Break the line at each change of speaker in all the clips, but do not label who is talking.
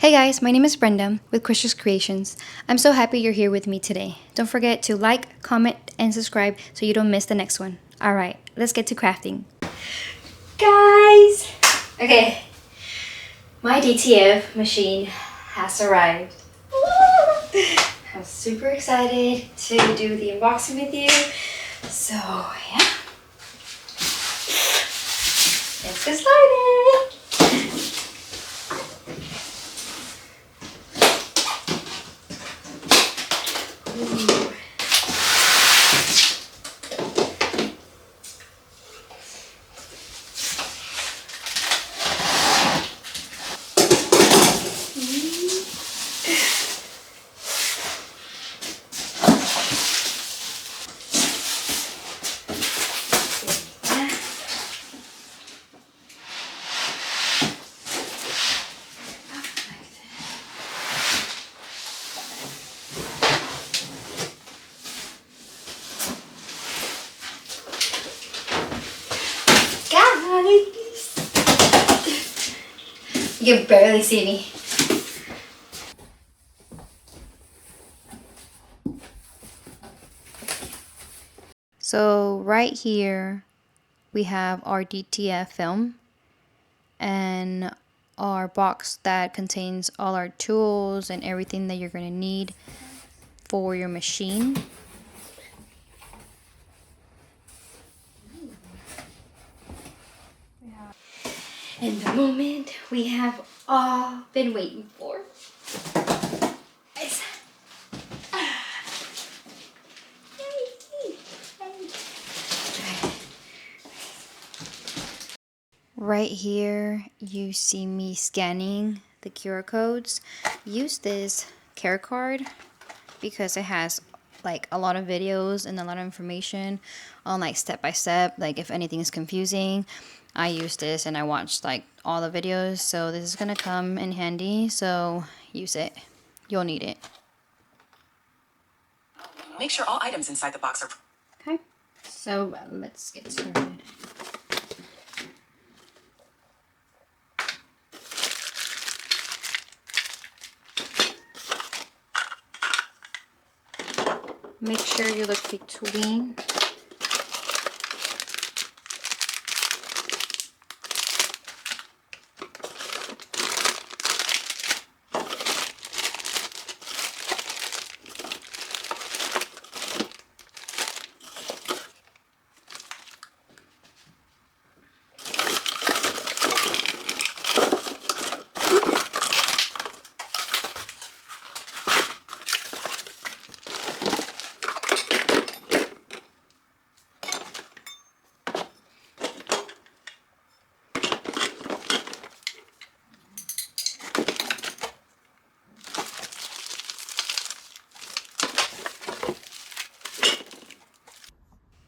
Hey guys, my name is Brenda with Christian's Creations. I'm so happy you're here with me today. Don't forget to like, comment, and subscribe so you don't miss the next one. Alright, let's get to crafting. Guys! Okay, my DTF machine has arrived. I'm super excited to do the unboxing with you. So, yeah. Let's get started! Ooh. You can barely see me. So right here we have our DTF film and our box that contains all our tools and everything that you're going to need for your machine. And the moment we have all been waiting for. Right here you see me scanning the QR codes. Use this care card because it has like a lot of videos and a lot of information on like step by step, like if anything is confusing. I use this and I watched like all the videos, so this is gonna come in handy, so use it. You'll need it.
Make sure all items inside the box are...
Okay, so let's get started. Make sure you look between.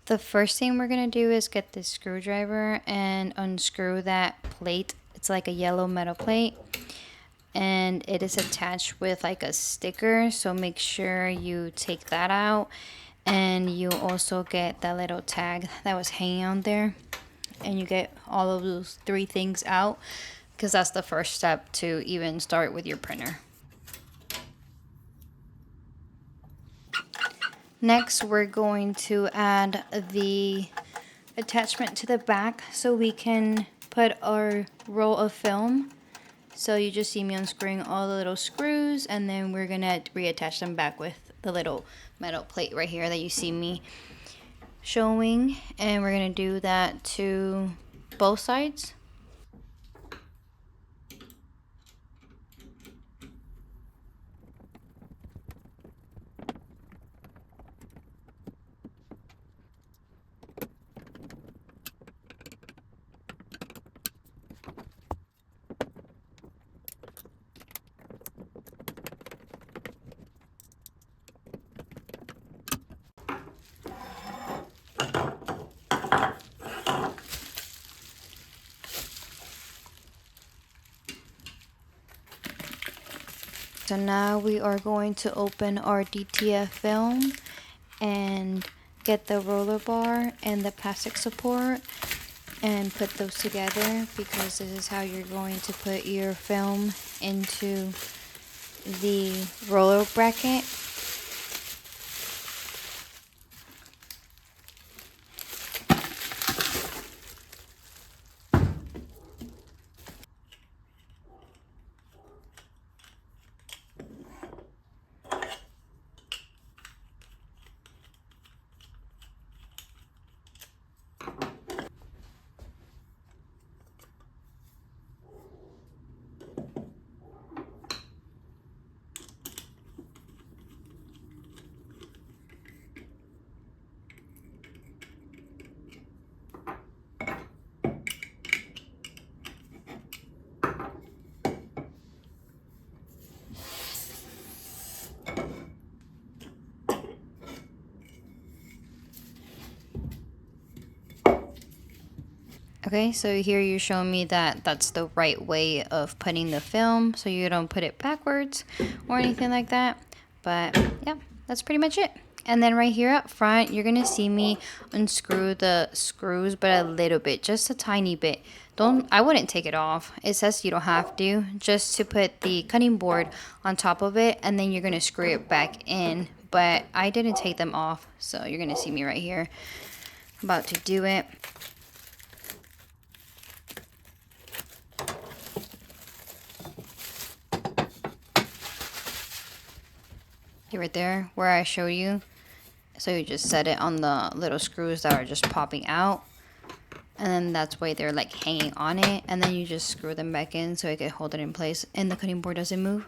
The first thing we're going to do is get this screwdriver and unscrew that plate. It's like a yellow metal plate and it is attached with like a sticker, so make sure you take that out, and you also get that little tag that was hanging on there, and you get all of those three things out because that's the first step to even start with your printer. Next, we're going to add the attachment to the back so we can put our roll of film. So you just see me unscrewing all the little screws, and then we're gonna reattach them back with the little metal plate right here that you see me showing. And we're gonna do that to both sides. So now we are going to open our DTF film and get the roller bar and the plastic support and put those together, because this is how you're going to put your film into the roller bracket. Okay, so here you're showing me that that's the right way of putting the film, so you don't put it backwards or anything like that. But yeah, that's pretty much it. And then right here up front, you're gonna see me unscrew the screws, but a little bit, just a tiny bit. I wouldn't take it off. It says you don't have to, just to put the cutting board on top of it, and then you're gonna screw it back in. But I didn't take them off, so you're gonna see me right here about to do it. Right there where I show you. So you just set it on the little screws that are just popping out, and then that's why they're like hanging on it, and then you just screw them back in so it can hold it in place and the cutting board doesn't move.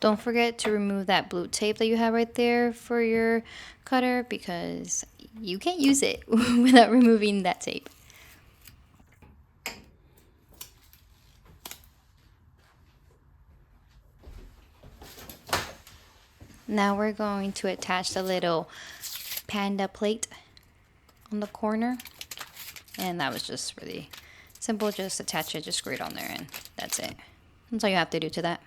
Don't forget to remove that blue tape that you have right there for your cutter, because you can't use it without removing that tape. Now we're going to attach the little panda plate on the corner. And that was just really simple. Just attach it, just screw it on there, and that's it. That's all you have to do to that.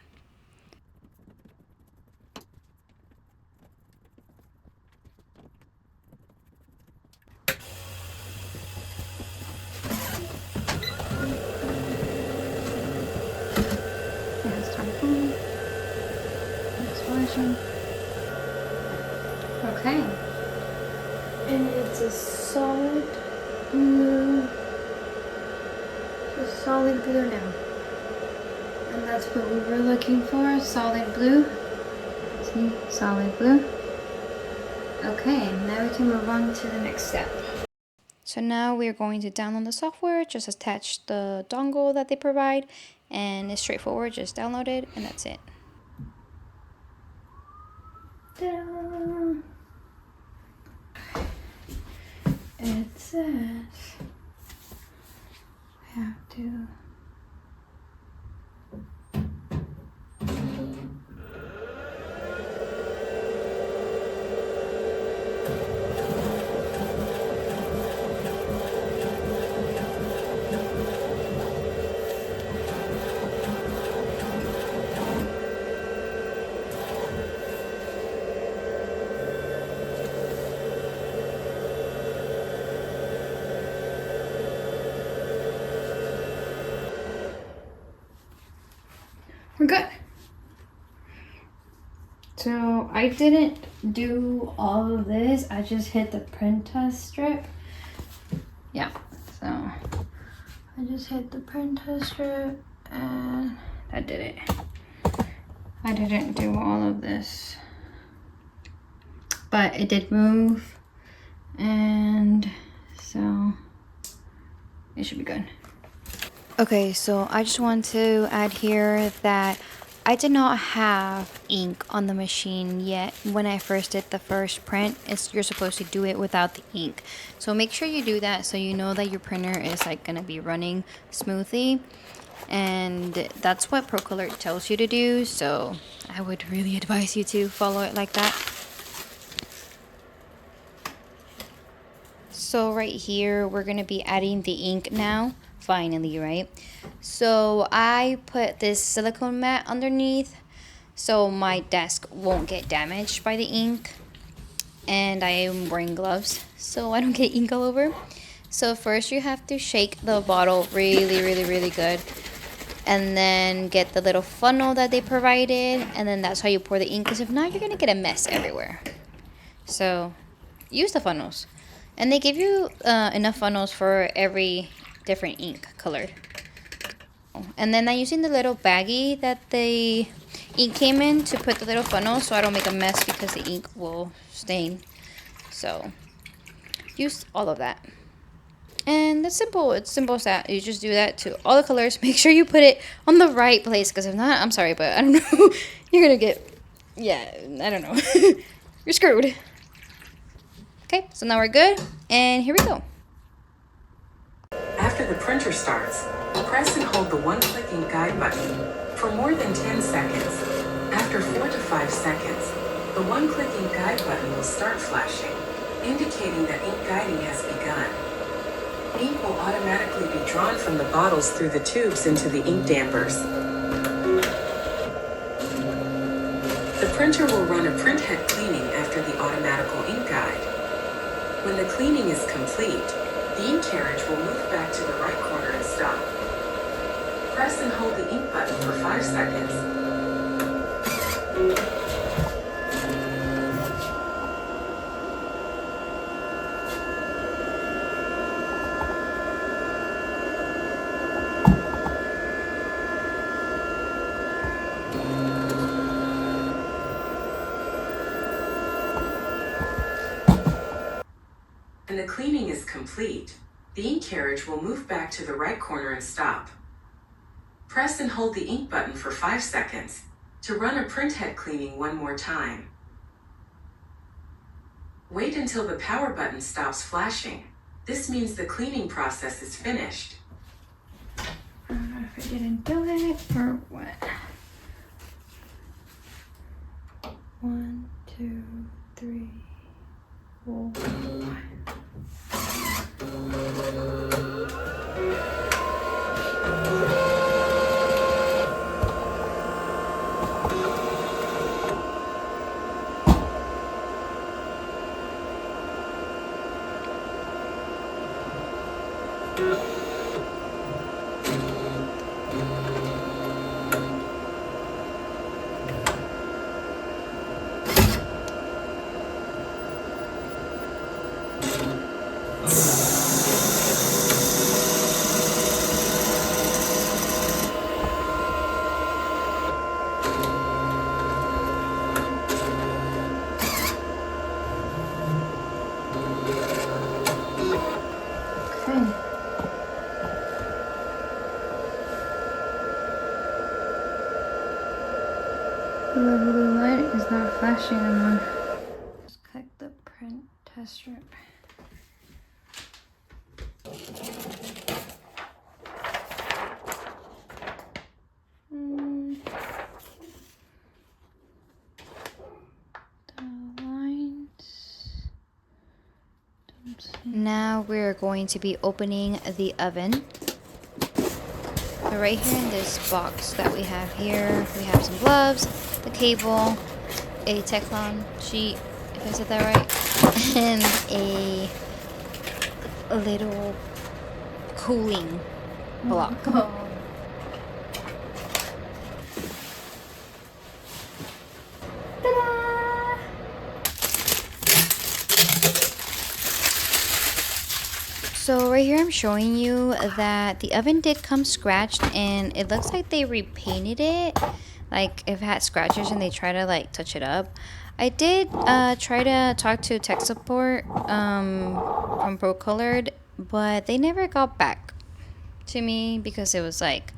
Okay. And it's a solid blue. It's solid blue now. And that's what we were looking for, solid blue. See, solid blue. Okay, now we can move on to the next step. So now we're going to download the software, just attach the dongle that they provide, and it's straightforward, just download it, and that's it. Ta-da! It says I have to We're good. So I didn't do all of this. I just hit the print test strip. Yeah, so I just hit the print test strip and that did it. I didn't do all of this, but it did move, and so it should be good. Okay, so I just want to add here that I did not have ink on the machine yet when I first did the first print. You're supposed to do it without the ink. So make sure you do that so you know that your printer is like gonna be running smoothly. And that's what Procolored tells you to do. So I would really advise you to follow it like that. So right here, we're gonna be adding the ink now. Finally, right? So I put this silicone mat underneath so my desk won't get damaged by the ink. And I am wearing gloves so I don't get ink all over. So first you have to shake the bottle really good, and then get the little funnel that they provided, and then that's how you pour the ink, because if not you're gonna get a mess everywhere. So use the funnels, and they give you enough funnels for every different ink colored. And then I'm using the little baggie that the ink came in to put the little funnel so I don't make a mess, because the ink will stain. So use all of that. And that's simple. It's simple as that. You just do that to all the colors. Make sure you put it on the right place, because if not, I'm sorry, but I don't know. You're going to get, yeah, I don't know. You're screwed. Okay, so now we're good. And here we go.
After the printer starts, press and hold the one-clicking guide button for more than 10 seconds. After 4 to 5 seconds, the one-clicking guide button will start flashing, indicating that ink guiding has begun. Ink will automatically be drawn from the bottles through the tubes into the ink dampers. The printer will run a printhead cleaning after the automatical ink guide. When the cleaning is complete, the ink carriage will move back to the right corner and stop. Press and hold the ink button for 5 seconds. When the cleaning is complete, the ink carriage will move back to the right corner and stop. Press and hold the ink button for 5 seconds to run a printhead cleaning one more time. Wait until the power button stops flashing. This means the cleaning process is finished.
I don't know if I didn't do it or what. 1, 2, 3, 4, 5. The blue light is not flashing anymore. Just click the print test strip. The lines. Now we're going to be opening the oven. So right here in this box that we have here, we have some gloves, the cable, a Teflon sheet, if I said that right, and a little cooling block. So right here I'm showing you that the oven did come scratched, and it looks like they repainted it. Like if it had scratches and they try to like touch it up. I did try to talk to tech support from Procolored, but they never got back to me because it was like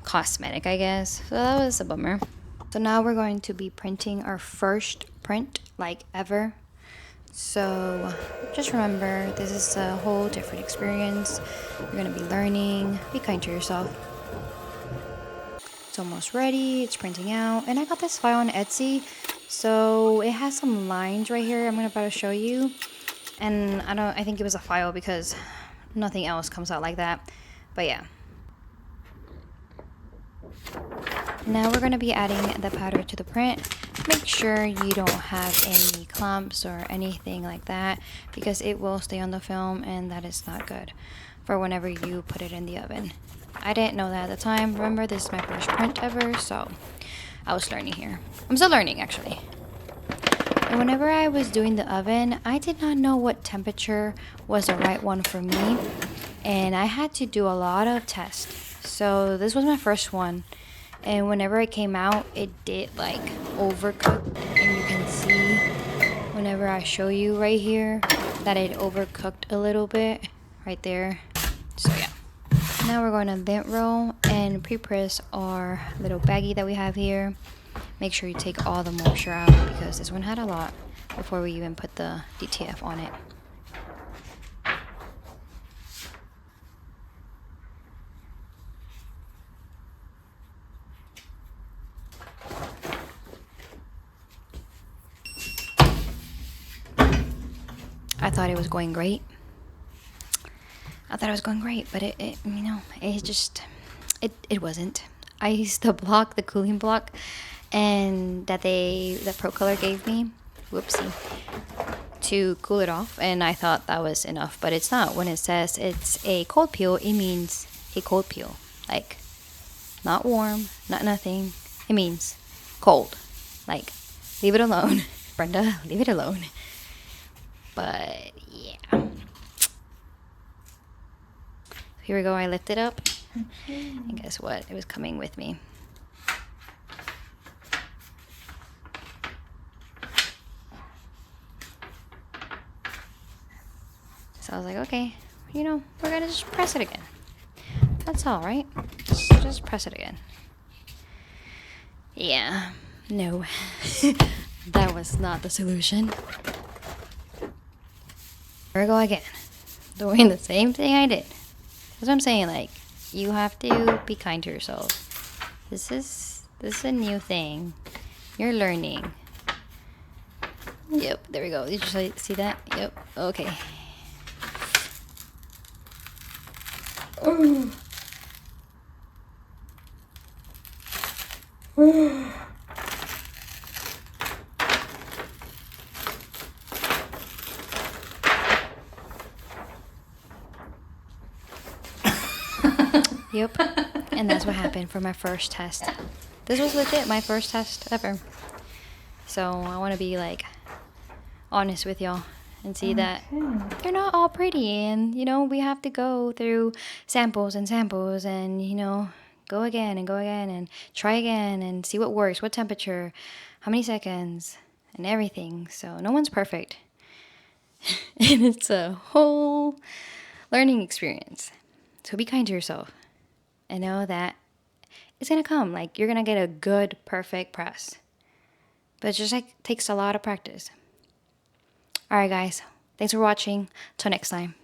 cosmetic, I guess. So that was a bummer. So now we're going to be printing our first print like ever. So just remember, this is a whole different experience. You're going to be learning. Be kind to yourself. It's almost ready. It's printing out. And I got this file on Etsy. So it has some lines right here I'm about to show you. And I think it was a file because nothing else comes out like that. But yeah. Now we're going to be adding the powder to the print. Make sure you don't have any clumps or anything like that, because it will stay on the film and that is not good for whenever you put it in the oven. I didn't know that at the time. Remember, this is my first print ever, so I was learning here. I'm still learning, actually. And whenever I was doing the oven, I did not know what temperature was the right one for me, and I had to do a lot of tests. So this was my first one, and whenever it came out, it did like overcook, and you can see whenever I show you right here that it overcooked a little bit right there. So yeah. Now we're going to vent roll and pre-press our little baggie that we have here. Make sure you take all the moisture out, because this one had a lot before we even put the DTF on it. I thought it was going great. But it wasn't. I used the block, the cooling block, and that Procolored gave me, whoopsie, to cool it off, and I thought that was enough, but it's not. When it says it's a cold peel, it means a cold peel, like not warm, not nothing. It means cold, like leave it alone, Brenda, leave it alone. But yeah. Here we go, I lift it up, and guess what? It was coming with me. So I was like, okay, we're gonna just press it again. That's all, right? Just press it again. Yeah, no, that was not the solution. Here we go again, doing the same thing I did. That's what I'm saying, like, you have to be kind to yourself. This is a new thing. You're learning. Yep, there we go. Did you see that? Yep, okay. Yep, and that's what happened for my first test. This was legit my first test ever. So I want to be like honest with y'all and see that they're not all pretty, and we have to go through samples and samples, and go again and try again and see what works, what temperature, how many seconds, and everything. So no one's perfect. And it's a whole learning experience. So be kind to yourself and know that it's gonna come. Like, you're gonna get a good, perfect press. But it just takes a lot of practice. Alright guys, thanks for watching. Till next time.